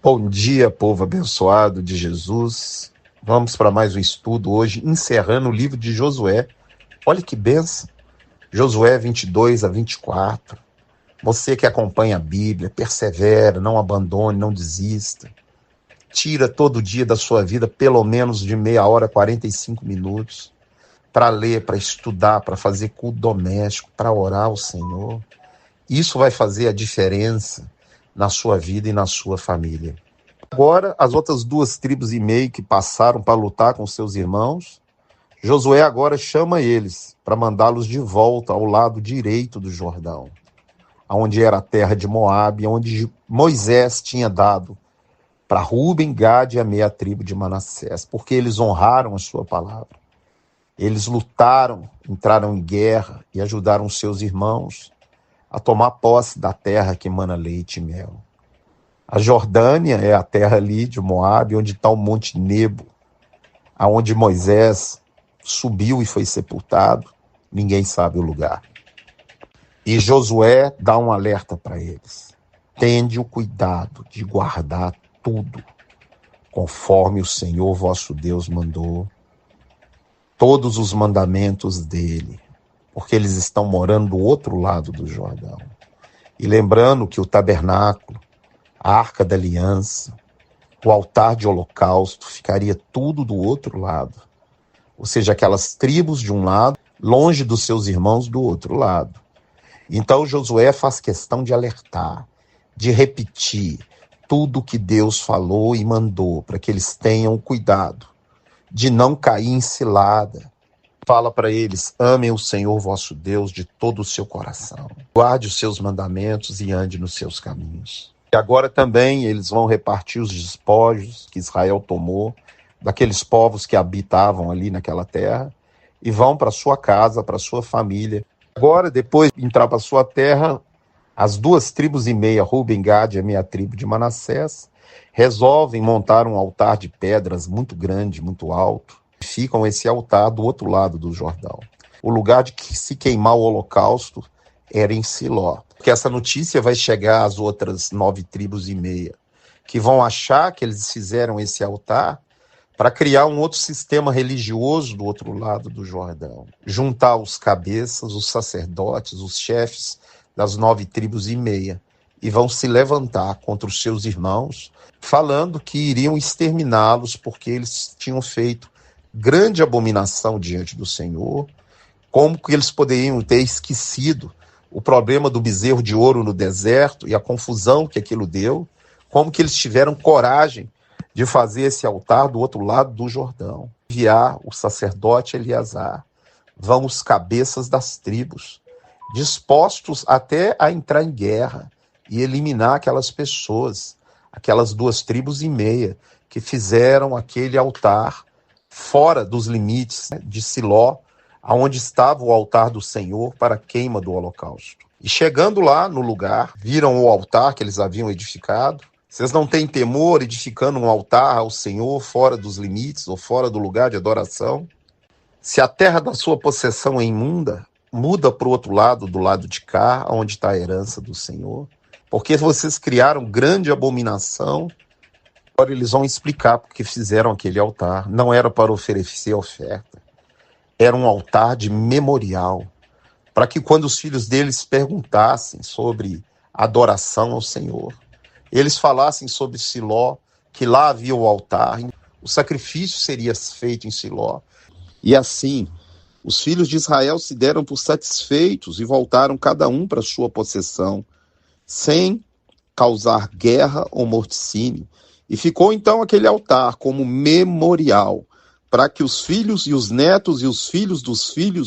Bom dia, povo abençoado de Jesus. Vamos para mais um estudo hoje, encerrando o livro de Josué. Olha que benção. Josué 22 a 24. Você que acompanha a Bíblia, persevera, não abandone, não desista. Tira todo dia da sua vida pelo menos de meia hora, 45 minutos, para ler, para estudar, para fazer culto doméstico, para orar ao Senhor. Isso vai fazer a diferença na sua vida e na sua família. Agora, as outras 2,5 tribos que passaram para lutar com seus irmãos, Josué agora chama eles para mandá-los de volta ao lado direito do Jordão, onde era a terra de Moabe, onde Moisés tinha dado para Ruben, Gade e a meia tribo de Manassés, porque eles honraram a sua palavra. Eles lutaram, entraram em guerra e ajudaram seus irmãos a tomar posse da terra que emana leite e mel. A Jordânia é a terra ali de Moabe, onde está o Monte Nebo, aonde Moisés subiu e foi sepultado. Ninguém sabe o lugar. E Josué dá um alerta para eles. Tende o cuidado de guardar tudo, conforme o Senhor vosso Deus mandou, todos os mandamentos dele, porque eles estão morando do outro lado do Jordão. E lembrando que o tabernáculo, a Arca da Aliança, o altar de holocausto, ficaria tudo do outro lado. Ou seja, aquelas tribos de um lado, longe dos seus irmãos do outro lado. Então Josué faz questão de alertar, de repetir tudo que Deus falou e mandou, para que eles tenham cuidado de não cair em cilada. Fala para eles: amem o Senhor vosso Deus de todo o seu coração. Guarde os seus mandamentos e ande nos seus caminhos. E agora também eles vão repartir os despojos que Israel tomou daqueles povos que habitavam ali naquela terra e vão para sua casa, para sua família. Agora, depois de entrar para sua terra, as 2,5 tribos, Ruben, Gade e a meia tribo de Manassés, resolvem montar um altar de pedras muito grande, muito alto. Ficam esse altar do outro lado do Jordão. O lugar de que se queimar o holocausto era em Siló. Porque essa notícia vai chegar às outras 9,5 tribos, que vão achar que eles fizeram esse altar para criar um outro sistema religioso do outro lado do Jordão. Juntar os cabeças, os sacerdotes, os chefes das 9,5 tribos, e vão se levantar contra os seus irmãos, falando que iriam exterminá-los porque eles tinham feito grande abominação diante do Senhor. Como que eles poderiam ter esquecido o problema do bezerro de ouro no deserto e a confusão que aquilo deu? Como que eles tiveram coragem de fazer esse altar do outro lado do Jordão? Enviar o sacerdote Eleazar. Vão os cabeças das tribos, dispostos até a entrar em guerra e eliminar aquelas pessoas, aquelas 2,5 tribos que fizeram aquele altar fora dos limites de Siló, aonde estava o altar do Senhor para a queima do holocausto. E chegando lá no lugar, viram o altar que eles haviam edificado. Vocês não têm temor edificando um altar ao Senhor fora dos limites ou fora do lugar de adoração? Se a terra da sua possessão é imunda, muda para o outro lado, do lado de cá, onde está a herança do Senhor. Porque vocês criaram grande abominação. Agora eles vão explicar porque fizeram aquele altar. Não era para oferecer oferta. Era um altar de memorial, para que quando os filhos deles perguntassem sobre adoração ao Senhor, eles falassem sobre Siló, que lá havia o altar, o sacrifício seria feito em Siló. E assim, os filhos de Israel se deram por satisfeitos e voltaram cada um para sua possessão, sem causar guerra ou morticínio. E ficou então aquele altar como memorial, para que os filhos e os netos e os filhos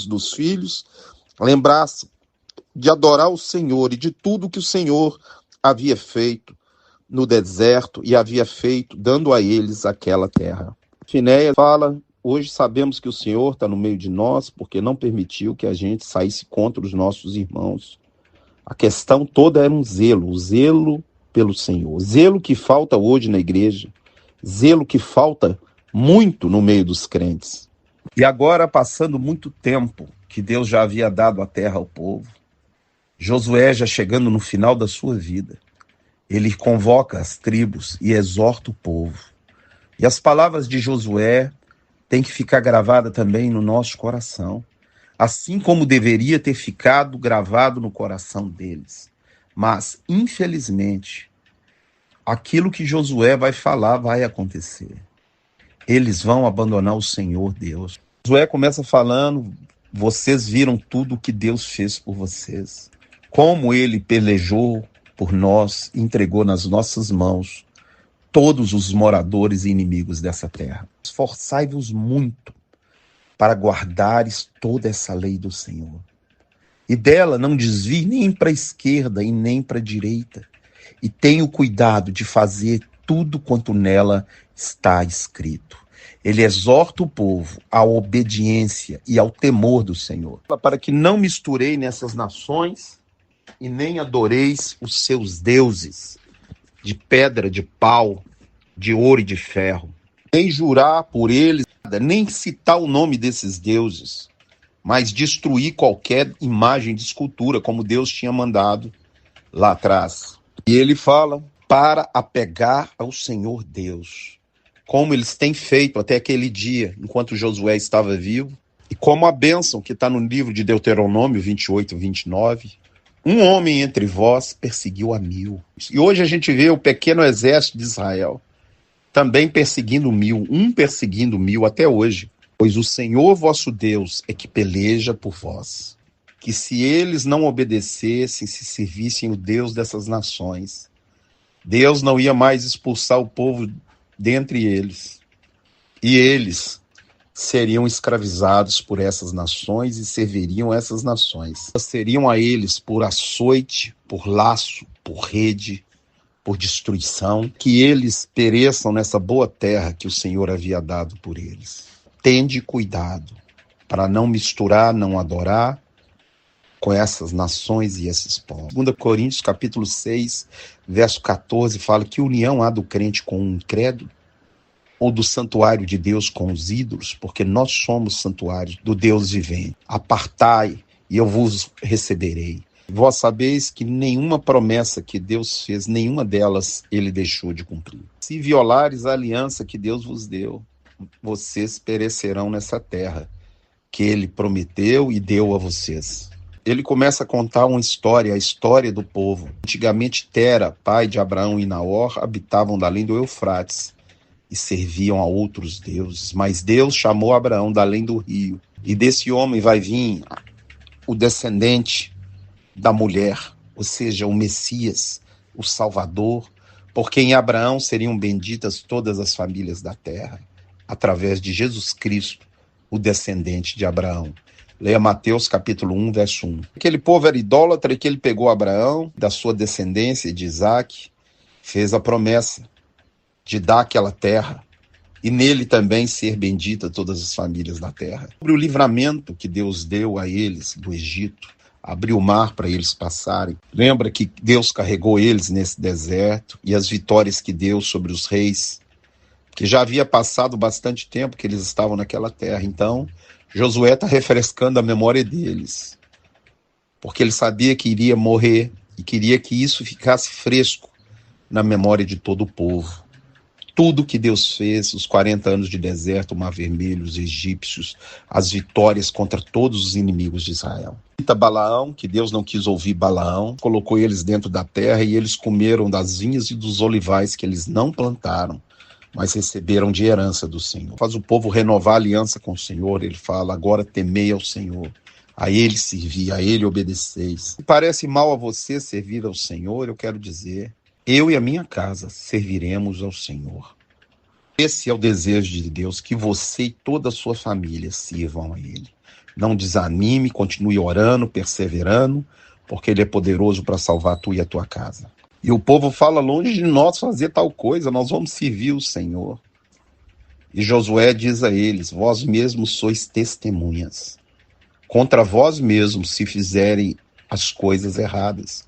dos filhos lembrassem de adorar o Senhor e de tudo que o Senhor havia feito no deserto e havia feito, dando a eles aquela terra. Finéias fala: hoje sabemos que o Senhor está no meio de nós, porque não permitiu que a gente saísse contra os nossos irmãos. A questão toda era um zelo, o zelo pelo Senhor. Zelo que falta hoje na igreja, zelo que falta muito no meio dos crentes. E agora, passando muito tempo que Deus já havia dado a terra ao povo, Josué já chegando no final da sua vida, Ele convoca as tribos e exorta o povo. E as palavras de Josué têm que ficar gravadas também no nosso coração, assim como deveria ter ficado gravado no coração deles. Mas, infelizmente, aquilo que Josué vai falar vai acontecer. Eles vão abandonar o Senhor Deus. Josué começa falando: vocês viram tudo o que Deus fez por vocês, como ele pelejou por nós, entregou nas nossas mãos todos os moradores e inimigos dessa terra. Esforçai-vos muito para guardares toda essa lei do Senhor, e dela não desvie nem para a esquerda e nem para a direita, e tenha o cuidado de fazer tudo quanto nela está escrito. Ele exorta o povo à obediência e ao temor do Senhor, para que não misturei nessas nações e nem adoreis os seus deuses de pedra, de pau, de ouro e de ferro, nem jurar por eles, nem citar o nome desses deuses, mas destruir qualquer imagem de escultura, como Deus tinha mandado lá atrás. E ele fala para apegar ao Senhor Deus, como eles têm feito até aquele dia, enquanto Josué estava vivo, e como a bênção que está no livro de Deuteronômio 28, 29, um homem entre vós perseguiu a 1000. E hoje a gente vê o pequeno exército de Israel também perseguindo 1000, um perseguindo 1000 até hoje. Pois o Senhor vosso Deus é que peleja por vós. Que se eles não obedecessem, se servissem o Deus dessas nações, Deus não ia mais expulsar o povo dentre eles. E eles seriam escravizados por essas nações e serviriam essas nações. Seriam a eles por açoite, por laço, por rede, por destruição, que eles pereçam nessa boa terra que o Senhor havia dado por eles. Tende cuidado para não misturar, não adorar com essas nações e esses povos. 2 Coríntios capítulo 6, verso 14, fala: que união há do crente com o incrédulo? Ou do santuário de Deus com os ídolos? Porque nós somos santuários do Deus vivente. Apartai e eu vos receberei. Vós sabeis que nenhuma promessa que Deus fez, nenhuma delas ele deixou de cumprir. Se violares a aliança que Deus vos deu, vocês perecerão nessa terra que ele prometeu e deu a vocês. Ele começa a contar uma história, a história do povo. Antigamente Tera, pai de Abraão e Naor, habitavam da além do Eufrates e serviam a outros deuses. Mas Deus chamou Abraão da além do rio. E desse homem vai vir o descendente da mulher, ou seja, o Messias, o Salvador, por quem em Abraão seriam benditas todas as famílias da terra, através de Jesus Cristo, o descendente de Abraão. Leia Mateus capítulo 1, verso 1. Aquele povo era idólatra e que ele pegou Abraão, da sua descendência de Isaac, fez a promessa de dar aquela terra e nele também ser bendita todas as famílias da terra. Sobre o livramento que Deus deu a eles do Egito, abriu o mar para eles passarem. Lembra que Deus carregou eles nesse deserto e as vitórias que deu sobre os reis, que já havia passado bastante tempo que eles estavam naquela terra. Então, Josué está refrescando a memória deles, porque ele sabia que iria morrer e queria que isso ficasse fresco na memória de todo o povo. Tudo que Deus fez, os 40 anos de deserto, o Mar Vermelho, os egípcios, as vitórias contra todos os inimigos de Israel. Balaão, que Deus não quis ouvir Balaão, colocou eles dentro da terra e eles comeram das vinhas e dos olivais que eles não plantaram, mas receberam de herança do Senhor. Faz o povo renovar a aliança com o Senhor. Ele fala: agora temei ao Senhor, a ele servi, a ele obedeceis. Se parece mal a você servir ao Senhor, eu quero dizer: eu e a minha casa serviremos ao Senhor. Esse é o desejo de Deus, que você e toda a sua família sirvam a Ele. Não desanime, continue orando, perseverando, porque Ele é poderoso para salvar tu e a tua casa. E o povo fala: longe de nós fazer tal coisa, nós vamos servir o Senhor. E Josué diz a eles: vós mesmos sois testemunhas. Contra vós mesmos se fizerem as coisas erradas.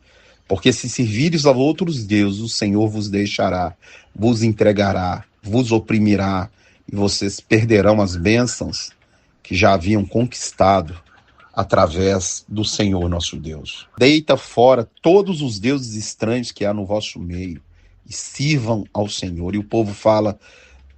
Porque se servires a outros deuses, o Senhor vos deixará, vos entregará, vos oprimirá, e vocês perderão as bênçãos que já haviam conquistado através do Senhor nosso Deus. Deita fora todos os deuses estranhos que há no vosso meio e sirvam ao Senhor. E o povo fala: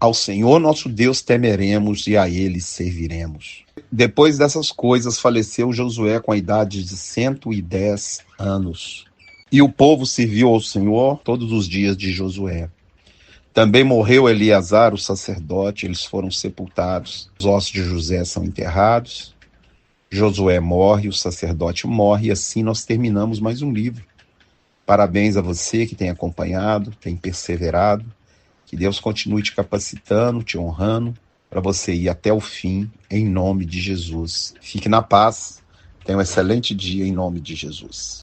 ao Senhor nosso Deus temeremos e a ele serviremos. Depois dessas coisas, faleceu Josué com a idade de 110 anos. E o povo serviu ao Senhor todos os dias de Josué. Também morreu Eleazar, o sacerdote, eles foram sepultados. Os ossos de José são enterrados. Josué morre, o sacerdote morre, e assim nós terminamos mais um livro. Parabéns a você que tem acompanhado, tem perseverado. Que Deus continue te capacitando, te honrando, para você ir até o fim, em nome de Jesus. Fique na paz. Tenha um excelente dia, em nome de Jesus.